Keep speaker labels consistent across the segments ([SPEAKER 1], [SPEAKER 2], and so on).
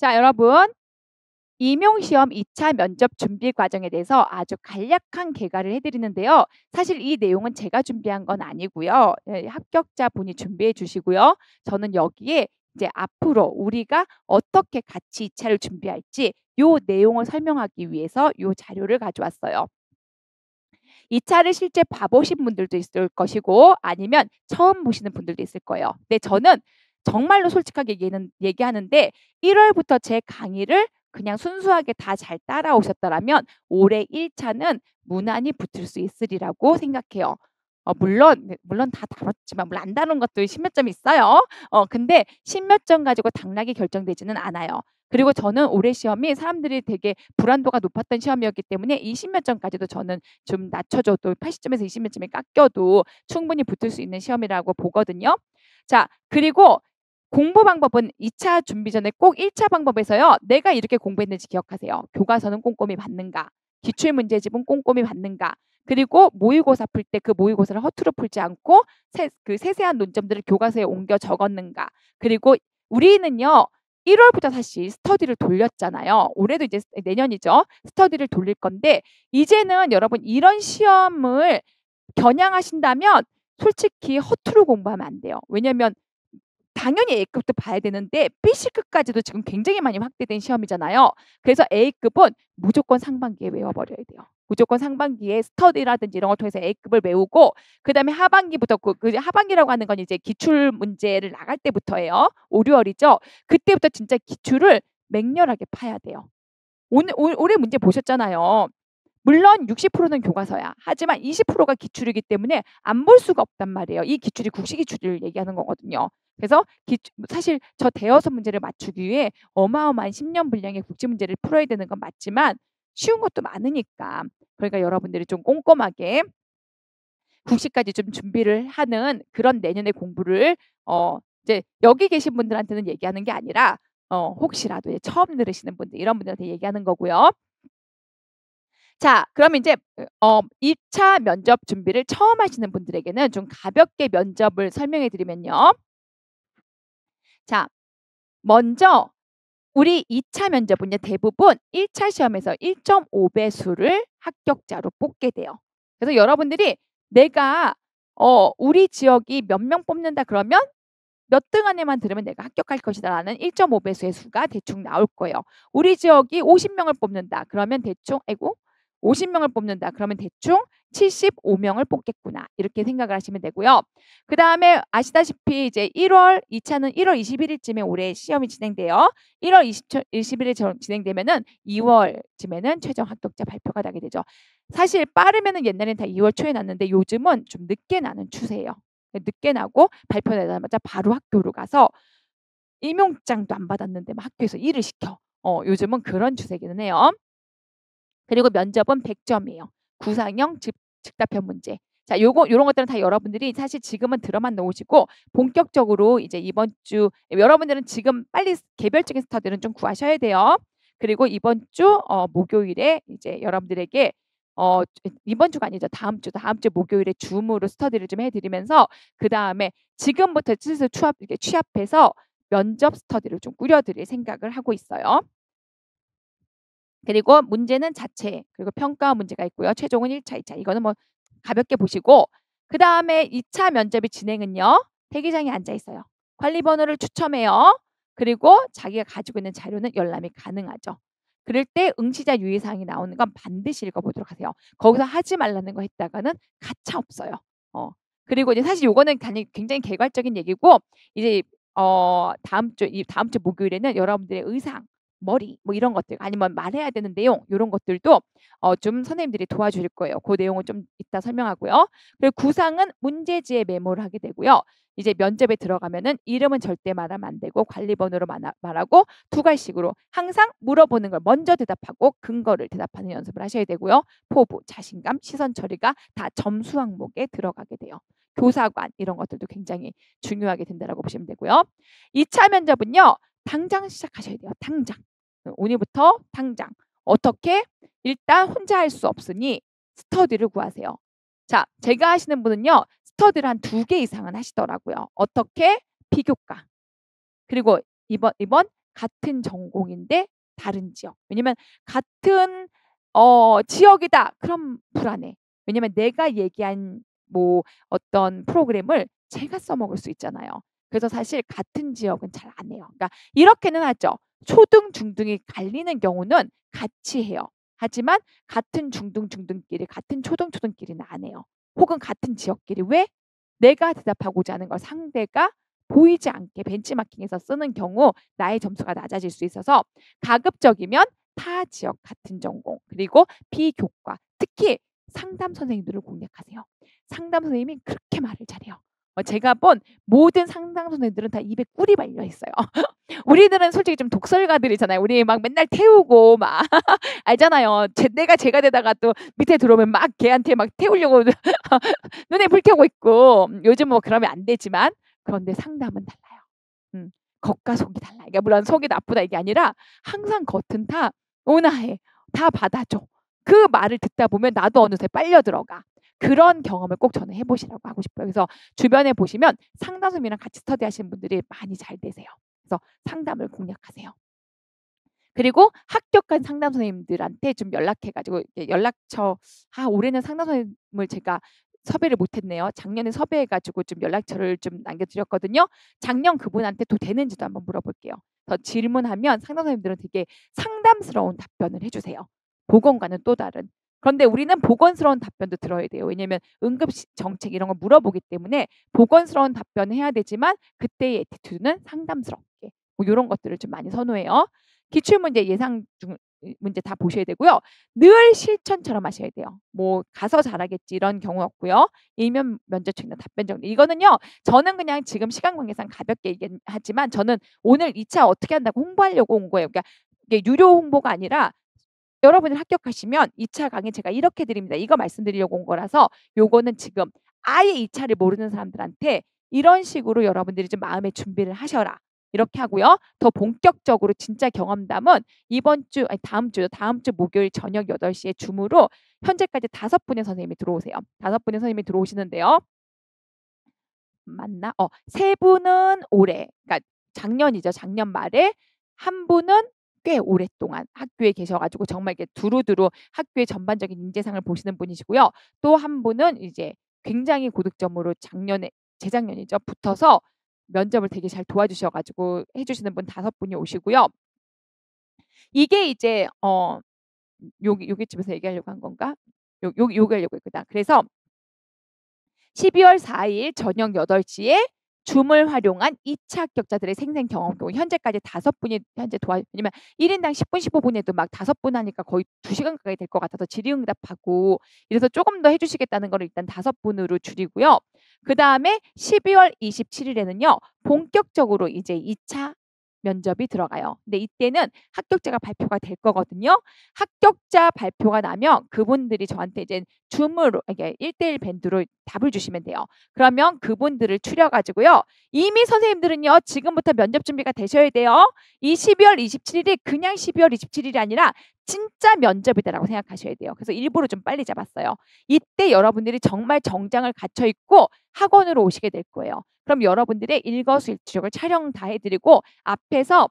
[SPEAKER 1] 자, 여러분, 임용시험 2차 면접 준비 과정에 대해서 아주 간략한 개괄을 해드리는데요. 사실 이 내용은 제가 준비한 건 아니고요. 합격자분이 준비해 주시고요. 저는 여기에 이제 앞으로 우리가 어떻게 같이 2차를 준비할지 요 내용을 설명하기 위해서 요 자료를 가져왔어요. 2차를 실제 봐보신 분들도 있을 것이고 아니면 처음 보시는 분들도 있을 거예요. 근데 저는 정말로 솔직하게 얘기하는데 1월부터 제 강의를 그냥 순수하게 다 잘 따라오셨더라면 올해 1차는 무난히 붙을 수 있으리라고 생각해요. 물론 다 다뤘지만 물론 안 다룬 것도 십몇 점 있어요. 근데 십몇 점 가지고 당락이 결정되지는 않아요. 그리고 저는 올해 시험이 사람들이 되게 불안도가 높았던 시험이었기 때문에 이 십몇 점까지도 저는 좀 낮춰줘도 80점에서 20몇 점이 깎여도 충분히 붙을 수 있는 시험이라고 보거든요. 자, 그리고 공부 방법은 2차 준비 전에 꼭 1차 방법에서요. 내가 이렇게 공부했는지 기억하세요. 교과서는 꼼꼼히 봤는가? 기출문제집은 꼼꼼히 봤는가? 그리고 모의고사 풀 때 그 모의고사를 허투루 풀지 않고 그 세세한 논점들을 교과서에 옮겨 적었는가? 그리고 우리는요. 1월부터 사실 스터디를 돌렸잖아요. 올해도 이제 내년이죠. 스터디를 돌릴 건데 이제는 여러분 이런 시험을 겨냥하신다면 솔직히 허투루 공부하면 안 돼요. 왜냐면 당연히 A급도 봐야 되는데 BC급까지도 지금 굉장히 많이 확대된 시험이잖아요. 그래서 A급은 무조건 상반기에 외워버려야 돼요. 무조건 상반기에 스터디라든지 이런 걸 통해서 A급을 외우고 그다음에 하반기부터 그 하반기라고 하는 건 이제 기출 문제를 나갈 때부터예요. 5, 6월이죠. 그때부터 진짜 기출을 맹렬하게 파야 돼요. 올해 문제 보셨잖아요. 물론 60%는 교과서야. 하지만 20%가 기출이기 때문에 안 볼 수가 없단 말이에요. 이 기출이 국시 기출을 얘기하는 거거든요. 그래서 사실 저 대여섯 문제를 맞추기 위해 어마어마한 10년 분량의 국지 문제를 풀어야 되는 건 맞지만 쉬운 것도 많으니까. 그러니까 여러분들이 좀 꼼꼼하게 국시까지 좀 준비를 하는 그런 내년의 공부를 이제 여기 계신 분들한테는 얘기하는 게 아니라 혹시라도 처음 들으시는 분들 이런 분들한테 얘기하는 거고요. 자, 그럼 이제 2차 면접 준비를 처음 하시는 분들에게는 좀 가볍게 면접을 설명해 드리면요. 자, 먼저 우리 2차 면접은요. 대부분 1차 시험에서 1.5배수를 합격자로 뽑게 돼요. 그래서 여러분들이 내가 우리 지역이 몇 명 뽑는다 그러면 몇 등 안에만 들으면 내가 합격할 것이다라는 1.5배수의 수가 대충 나올 거예요. 우리 지역이 50명을 뽑는다. 그러면 대충 50명을 뽑는다. 그러면 대충 75명을 뽑겠구나. 이렇게 생각을 하시면 되고요. 그다음에 아시다시피 이제 2차는 1월 21일쯤에 올해 시험이 진행돼요. 1월 20일에 진행되면은 2월쯤에는 최종 합격자 발표가 나게 되죠. 사실 빠르면은 옛날엔 다 2월 초에 났는데 요즘은 좀 늦게 나는 추세예요. 늦게 나고 발표 나자마자 바로 학교로 가서 임용장도 안 받았는데 막 학교에서 일을 시켜. 요즘은 그런 추세기는 해요. 그리고 면접은 100점이에요. 구상형 즉답형 문제. 자, 요런 것들은 다 여러분들이 사실 지금은 들어만 놓으시고 본격적으로 이제 이번 주 여러분들은 지금 빨리 개별적인 스터디는 좀 구하셔야 돼요. 그리고 이번 주 목요일에 이제 여러분들에게 이번 주가 아니죠. 다음 주 목요일에 줌으로 스터디를 좀 해드리면서 그 다음에 지금부터 슬슬 취합해서 면접 스터디를 좀 꾸려드릴 생각을 하고 있어요. 그리고 문제는 자체 그리고 평가 문제가 있고요. 최종은 1차, 2차 이거는 뭐 가볍게 보시고 그다음에 2차 면접의 진행은요. 대기장에 앉아 있어요. 관리 번호를 추첨해요. 그리고 자기가 가지고 있는 자료는 열람이 가능하죠. 그럴 때 응시자 유의사항이 나오는 건 반드시 읽어보도록 하세요. 거기서 하지 말라는 거 했다가는 가차 없어요. 그리고 이제 사실 요거는 굉장히 개괄적인 얘기고 이제 다음 주 목요일에는 여러분들의 의상 머리 뭐 이런 것들 아니면 말해야 되는 내용 이런 것들도 좀 선생님들이 도와주실 거예요. 그 내용은 좀 이따 설명하고요. 그리고 구상은 문제지에 메모를 하게 되고요. 이제 면접에 들어가면은 이름은 절대 말하면 안 되고 관리 번호로 말하고 두 갈식으로 항상 물어보는 걸 먼저 대답하고 근거를 대답하는 연습을 하셔야 되고요. 포부, 자신감, 시선 처리가 다 점수 항목에 들어가게 돼요. 교사관 이런 것들도 굉장히 중요하게 된다라고 보시면 되고요. 2차 면접은요. 당장 시작하셔야 돼요. 당장. 오늘부터 당장. 어떻게? 일단 혼자 할 수 없으니 스터디를 구하세요. 자, 제가 하시는 분은요. 스터디를 한 2개 이상은 하시더라고요. 어떻게? 비교과. 그리고 이번 같은 전공인데 다른 지역. 왜냐면 같은 지역이다. 그럼 불안해. 왜냐면 내가 얘기한 뭐 어떤 프로그램을 제가 써먹을 수 있잖아요. 그래서 사실 같은 지역은 잘 안 해요. 그러니까 이렇게는 하죠. 초등, 중등이 갈리는 경우는 같이 해요. 하지만 같은 중등, 중등끼리, 같은 초등, 초등끼리는 안 해요. 혹은 같은 지역끼리. 왜? 내가 대답하고자 하는 걸 상대가 보이지 않게 벤치마킹해서 쓰는 경우 나의 점수가 낮아질 수 있어서 가급적이면 타 지역 같은 전공 그리고 비교과 특히 상담 선생님들을 공략하세요. 상담 선생님이 그렇게 말을 잘해요. 제가 본 모든 상담 선생님들은 다 입에 꿀이 발려 있어요. 우리들은 솔직히 좀 독설가들이잖아요. 우리 막 맨날 태우고 막 알잖아요. 내가 제가 되다가 또 밑에 들어오면 막 걔한테 막 태우려고 눈에 불 켜고 있고 요즘 뭐 그러면 안 되지만 그런데 상담은 달라요. 겉과 속이 달라. 그러니까 물론 속이 나쁘다 이게 아니라 항상 겉은 다 온화해. 다 받아줘. 그 말을 듣다 보면 나도 어느새 빨려 들어가. 그런 경험을 꼭 저는 해보시라고 하고 싶어요. 그래서 주변에 보시면 상담 선생님이랑 같이 스터디 하시는 분들이 많이 잘 되세요. 그래서 상담을 공략하세요. 그리고 합격한 상담 선생님들한테 좀 연락해 가지고 연락처 올해는 상담 선생님을 제가 섭외를 못 했네요. 작년에 섭외해 가지고 좀 연락처를 좀 남겨 드렸거든요. 작년 그분한테 또 되는지도 한번 물어볼게요. 더 질문하면 상담 선생님들은 되게 상담스러운 답변을 해 주세요. 보건과는 또 다른. 그런데 우리는 보건스러운 답변도 들어야 돼요. 왜냐면 응급 정책 이런 걸 물어보기 때문에 보건스러운 답변을 해야 되지만 그때의 애티튜드는 상담스럽게 뭐 요런 것들을 좀 많이 선호해요. 기출문제 예상 중 문제 다 보셔야 되고요. 늘 실천처럼 하셔야 돼요. 뭐 가서 잘하겠지 이런 경우 없고요. 일면 면접책이나 답변 정리. 이거는요. 저는 그냥 지금 시간 관계상 가볍게 얘기하지만 저는 오늘 2차 어떻게 한다고 홍보하려고 온 거예요. 그러니까 이게 유료 홍보가 아니라 여러분이 합격하시면 2차 강의 제가 이렇게 드립니다. 이거 말씀드리려고 온 거라서 요거는 지금 아예 2차를 모르는 사람들한테 이런 식으로 여러분들이 좀 마음의 준비를 하셔라. 이렇게 하고요. 더 본격적으로 진짜 경험담은 이번 주 아니 다음 주 목요일 저녁 8시에 줌으로 현재까지 5분의 선생님이 들어오세요. 5분의 선생님이 들어오시는데요. 맞나? 3분은 올해 그러니까 작년이죠. 작년 말에 한 분은 꽤 오랫동안 학교에 계셔 가지고 정말 이렇게 두루두루 학교의 전반적인 인재상을 보시는 분이시고요. 또 한 분은 이제 굉장히 고득점으로 작년에 재작년이죠. 붙어서 면접을 되게 잘 도와주셔 가지고 해 주시는 분 5분이 오시고요. 이게 이제 여기 집에서 얘기하려고 한 건가? 요거 하려고 했구나. 그래서 12월 4일 저녁 8시에 줌을 활용한 2차 합격자들의 생생 경험 현재까지 5분이 현재 왜냐면 1인당 10분 15분 해도 막 5분 하니까 거의 2시간 가까이 될 것 같아서 질의응답하고 이래서 조금 더 해주시겠다는 거를 일단 5분으로 줄이고요. 그다음에 12월 27일에는요. 본격적으로 이제 2차 면접이 들어가요. 근데 이때는 합격자가 발표가 될 거거든요. 합격자 발표가 나면 그분들이 저한테 이제 줌으로 이게 1대1 밴드로 답을 주시면 돼요. 그러면 그분들을 추려 가지고요. 이미 선생님들은요. 지금부터 면접 준비가 되셔야 돼요. 이 12월 27일이 그냥 12월 27일이 아니라 진짜 면접이다라고 생각하셔야 돼요. 그래서 일부러 좀 빨리 잡았어요. 이때 여러분들이 정말 정장을 갖춰 입고 학원으로 오시게 될 거예요. 그럼 여러분들의 일거수일투족을 촬영 다 해드리고 앞에서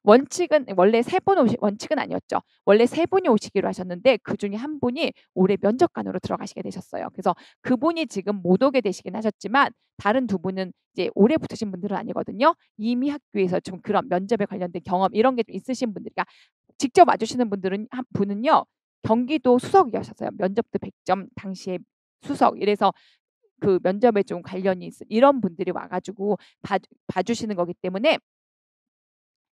[SPEAKER 1] 원칙은 원래 3분 원칙은 아니었죠. 원래 3분이 오시기로 하셨는데 그중에 한 분이 올해 면접관으로 들어가시게 되셨어요. 그래서 그분이 지금 못 오게 되시긴 하셨지만 다른 2분은 이제 올해 붙으신 분들은 아니거든요. 이미 학교에서 좀 그런 면접에 관련된 경험 이런 게 좀 있으신 분들 그러니까 직접 와주시는 분들은 한 분은요. 경기도 수석이셨어요. 면접도 100점 당시에 수석 이래서 그 면접에 좀 관련이 있어 이런 분들이 와 가지고 봐주시는 거기 때문에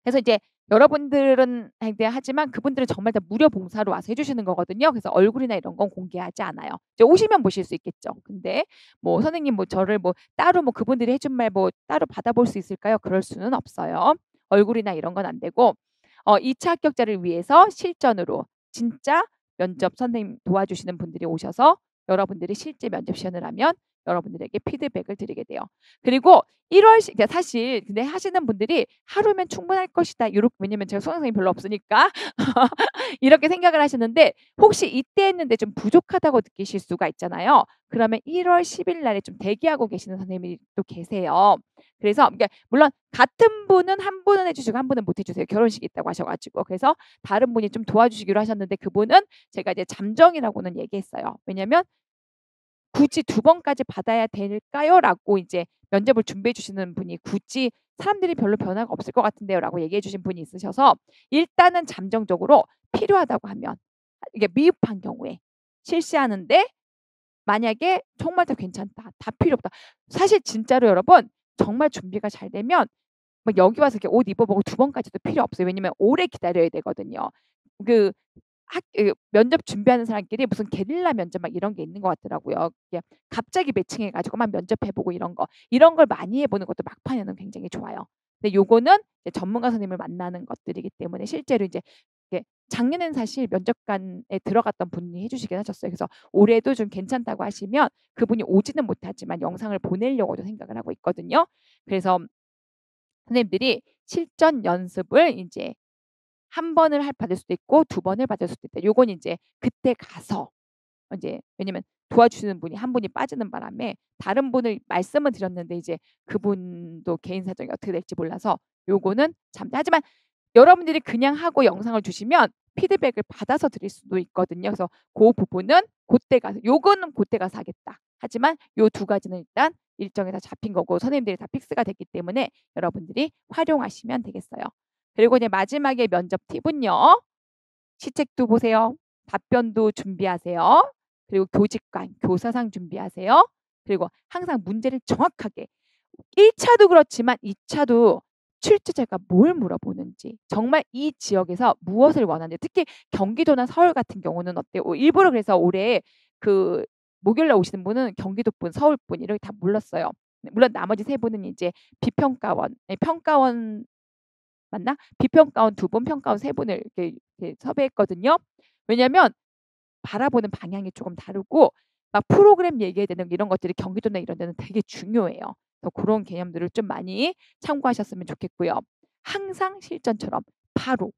[SPEAKER 1] 그래서 이제 여러분들은 하지만 그분들은 정말 다 무료 봉사로 와서 해주시는 거거든요. 그래서 얼굴이나 이런 건 공개하지 않아요. 이제 오시면 보실 수 있겠죠. 근데 뭐 선생님 뭐 저를 뭐 따로 뭐 그분들이 해준 말 뭐 따로 받아볼 수 있을까요? 그럴 수는 없어요. 얼굴이나 이런 건 안 되고 2차 합격자를 위해서 실전으로 진짜 면접 선생님 도와주시는 분들이 오셔서 여러분들이 실제 면접 시연을 하면 여러분들에게 피드백을 드리게 돼요. 그리고 1 월 시 그러니까 사실 근데 하시는 분들이 '하루면 충분할 것이다.' 요렇게 왜냐면 제가 수강 생이 별로 없으니까 이렇게 생각을 하시는데 혹시 이때 했는데 좀 부족하다고 느끼실 수가 있잖아요. 그러면 1 월 10일 날에 좀 대기하고 계시는 선생님이 또 계세요. 그래서 그러니까 물론 같은 분은 한 분은 해 주시고 한 분은 못 해 주세요. 결혼식이 있다고 하셔 가지고. 그래서 다른 분이 좀 도와주시기로 하셨는데 그분은 제가 이제 잠정이라고는 얘기했어요. 왜냐면 "굳이 두 번까지 받아야 될까요?"라고 이제 면접을 준비해 주시는 분이 "굳이 사람들이 별로 변화가 없을 것 같은데요."라고 얘기해 주신 분이 있으셔서 일단은 잠정적으로 필요하다고 하면 이게 미흡한 경우에 실시하는데 만약에 정말 다 괜찮다. 다 필요 없다. 사실 진짜로 여러분 정말 준비가 잘 되면 막 여기 와서 이렇게 옷 입어 보고 두 번까지도 필요 없어요. 왜냐면 오래 기다려야 되거든요. 그 면접 준비하는 사람끼리 무슨 게릴라 면접 막 이런 게 있는 것 같더라고요. 이게 갑자기 매칭해 가지고 막 면접해 보고 이런 거. 이런 걸 많이 해 보는 것도 막판에는 굉장히 좋아요. 근데 요거는 이제 전문가 선생님을 만나는 것들이기 때문에 실제로 이제 이게 작년에는 사실 면접관에 들어갔던 분이 해 주시긴 하셨어요. 그래서 올해도 좀 괜찮다고 하시면 그분이 오지는 못하지만 영상을 보내려고도 생각을 하고 있거든요. 그래서 선생님들이 실전 연습을 인제 한 번을 받을 수도 있고 두 번을 받을 수도 있다. 요건 인제 그때 가서 인제 왜냐면 도와주시는 분이 한 분이 빠지는 바람에 다른 분을 말씀은 드렸는데 이제 그분도 개인 사정이 어떻게 될지 몰라서 요거는 참 하지만 여러분들이 그냥 하고 영상을 주시면 피드백을 받아서 드릴 수도 있거든요. 그래서 고 부분은 고때 가서 요거는 고때 가서 하겠다. 하지만 요 두 가지는 일단 일정이 다 잡힌 거고 선생님들이 다 픽스가 됐기 때문에 여러분들이 활용하시면 되겠어요. 그리고 이제 마지막에 면접 팁은요. 시책도 보세요. 답변도 준비하세요. 그리고 교직관, 교사상 준비하세요. 그리고 항상 문제를 정확하게 1 차도 그렇지만 2 차도 출제자가 뭘 물어보는지 정말 이 지역에서 무엇을 원하는지 특히 경기도나 서울 같은 경우는 어때요? 일부러 그래서 올해 그 목요일 날 오시는 분은 경기도 분, 서울 분 이렇게 다 몰랐어요. 네 물론 나머지 3 분은 이제 비평가원 평가원 맞나? 비평가원 2 분, 평가원 3 분을 이렇게 섭외했거든요. 왜냐면 바라보는 방향이 조금 다르고 막 프로그램 얘기해야 되는 이런 것들이 경기도나 이런 데는 되게 중요해요. 그래서 고런 개념들을 좀 많이 참고하셨으면 좋겠고요. 항상 실전처럼 바로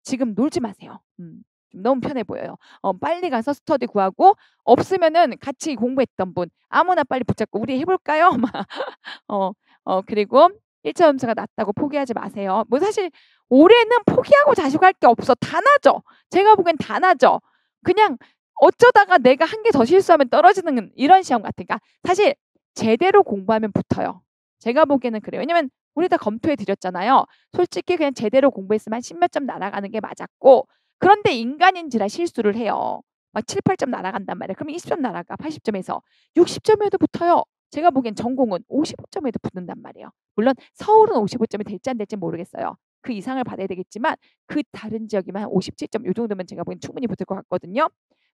[SPEAKER 1] 지금 놀지 마세요. 좀 너무 편해 보여요. 빨리 가서 스터디 구하고 없으면은 같이 공부했던 분 아무나 빨리 붙잡고 "우리 해 볼까요?" 막 어 그리고 1차 점수가 낮다고 포기하지 마세요. 뭐 사실 올해는 포기하고 자식할 게 없어. 다 나죠. 제가 보기엔 다 나죠. 그냥 어쩌다가 내가 한 개 더 실수하면 떨어지는 이런 시험 같으니까 사실 제대로 공부하면 붙어요. 제가 보기에는 그래요. 왜냐면 우리 다 검토해 드렸잖아요. 솔직히 그냥 제대로 공부했으면 한 10몇 점 날아가는 게 맞았고 그런데 인간인지라 실수를 해요. 막 7-8점 날아간단 말이에요. 그러면 20점 날아가 80 점에서. 60 점에도 붙어요. 제가 보기엔 전공은 55 점에도 붙는단 말이에요. 물론 서울은 55 점이 될지 안 될지 모르겠어요. 그 이상을 받아야 되겠지만 그 다른 지역이면 한 57점 요 정도면 제가 보기엔 충분히 붙을 것 같거든요.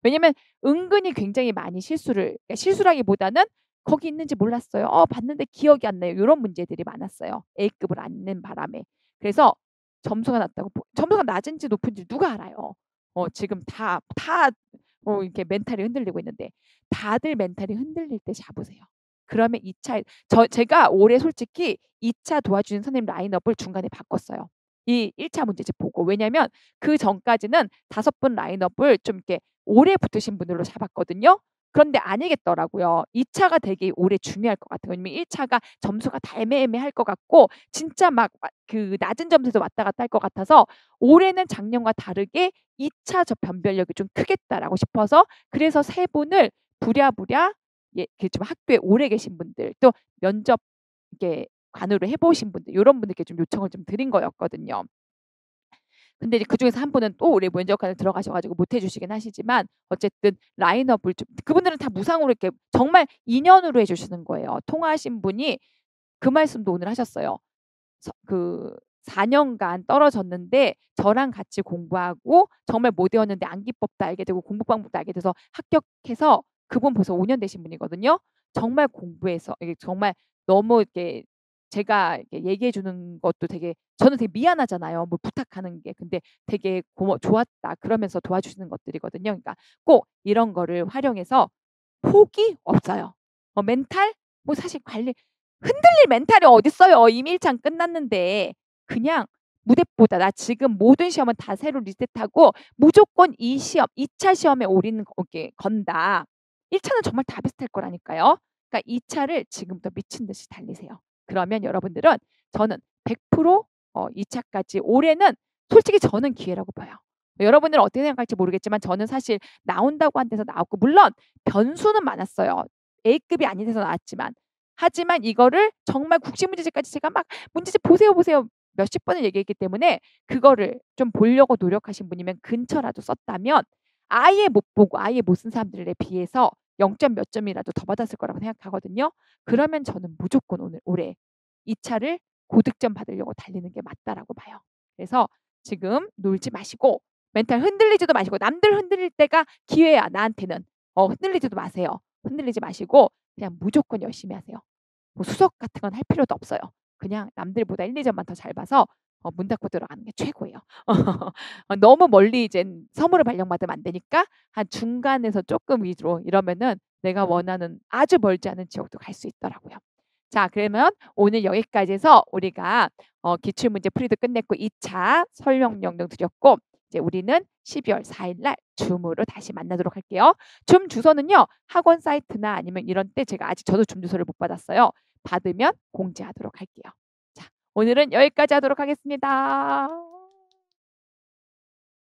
[SPEAKER 1] 왜냐면 은근히 굉장히 많이 실수를 그러니까 실수라기보다는 거기 있는지 몰랐어요. 봤는데 기억이 안 나요. 요런 문제들이 많았어요. A급을 안 낸 바람에. 그래서 점수가 낮다고 점수가 낮은지 높은지 누가 알아요. 지금 이렇게 멘탈이 흔들리고 있는데 다들 멘탈이 흔들릴 때 잡으세요. 그러면 2 차 제가 올해 솔직히 2차 도와주는 선생님 라인업을 중간에 바꿨어요. 이 1차 문제집 보고. 왜냐면 그전까지는 5분 라인업을 좀 이렇게 오래 붙으신 분들로 잡았거든요. 그런데 아니겠더라고요. 2 차가 되게 올해 중요할 것 같아요. 왜냐면 1 차가 점수가 다 애매애매할 것 같고 진짜 막 그 낮은 점수에서 왔다 갔다 할 것 같아서 올해는 작년과 다르게 2차 저 변별력이 좀 크겠다라고 싶어서 그래서 3 분을 부랴부랴 예 그 좀 학교에 오래 계신 분들 또 면접 이렇게 관으로 해 보신 분들 요런 분들께 좀 요청을 좀 드린 거였거든요. 근데 이제 그중에서 한 분은 또 올해 면접관에 들어가셔 가지고 못 해 주시긴 하시지만 어쨌든 라인업을 좀 그분들은 다 무상으로 이렇게 정말 인연으로 해 주시는 거예요. 통화하신 분이 그 말씀도 오늘 하셨어요. 그 4 년간 떨어졌는데 저랑 같이 공부하고 정말 못 외웠는데 암기법도 알게 되고 공부 방법도 알게 돼서 합격해서 그분 벌써 5년 되신 분이거든요. 정말 공부해서 이게 정말 너무 이렇게 제가 이렇게 얘기해 주는 것도 되게 저는 되게 미안하잖아요, 뭘 부탁하는 게. 근데 되게 "좋았다." 그러면서 도와주시는 것들이거든요. 그러니까 꼭 이런 거를 활용해서 포기 없어요. 멘탈 뭐 사실 관리 흔들릴 멘탈이 어딨어요. 이미 1 차는 끝났는데. 그냥 무대보다 '나 지금 모든 시험은 다 새로 리셋하고 무조건 이 시험 2차 시험에 올인을 건다.' 1 차는 정말 다 비슷할 거라니까요. 그러니까 2 차를 지금부터 미친 듯이 달리세요. 그러면 여러분들은 저는 100% 2 차까지 올해는 솔직히 저는 기회라고 봐요. 여러분들은 어떻게 생각할지 모르겠지만 저는 사실 나온다고 한 데서 나왔고 물론 변수는 많았어요. A급이 아닌 데서 나왔지만. 하지만 이거를 정말 국시 문제집까지 제가 막 "문제집 보세요, 보세요." 몇십 번을 얘기했기 때문에 그거를 좀 보려고 노력하신 분이면 근처라도 썼다면 아예 못 보고 아예 못 쓴 사람들에 비해서 0점 몇 점이라도 더 받았을 거라고 생각하거든요. 그러면 저는 무조건 오늘 올해 2 차를 고득점 받으려고 달리는 게 맞다라고 봐요. 그래서 지금 놀지 마시고 멘탈 흔들리지도 마시고 남들 흔들릴 때가 기회야 나한테는. 흔들리지도 마세요. 흔들리지 마시고 그냥 무조건 열심히 하세요. 뭐 수석 같은 건 할 필요도 없어요. 그냥 남들보다 1-2 점만 더 잘 봐서 문 닫고 들어가는 게 최고예요. 너무 멀리 이젠 선물을 발령받으면 안 되니까 한 중간에서 쪼끔 위주로 이러면은 내가 원하는 아주 멀지 않은 지역도 갈 수 있더라고요. 자 그러면 오늘 여기까지 해서 우리가 기출문제 풀이도 끝냈고 2차 설명 명령 드렸고 이제 우리는 12월 4일 날 줌으로 다시 만나도록 할게요. 줌 주소는요. 학원 사이트나 아니면 이런 때 제가 아직 저도 줌 주소를 못 받았어요. 받으면 공지하도록 할게요. 자 오늘은 여기까지 하도록 하겠습니다.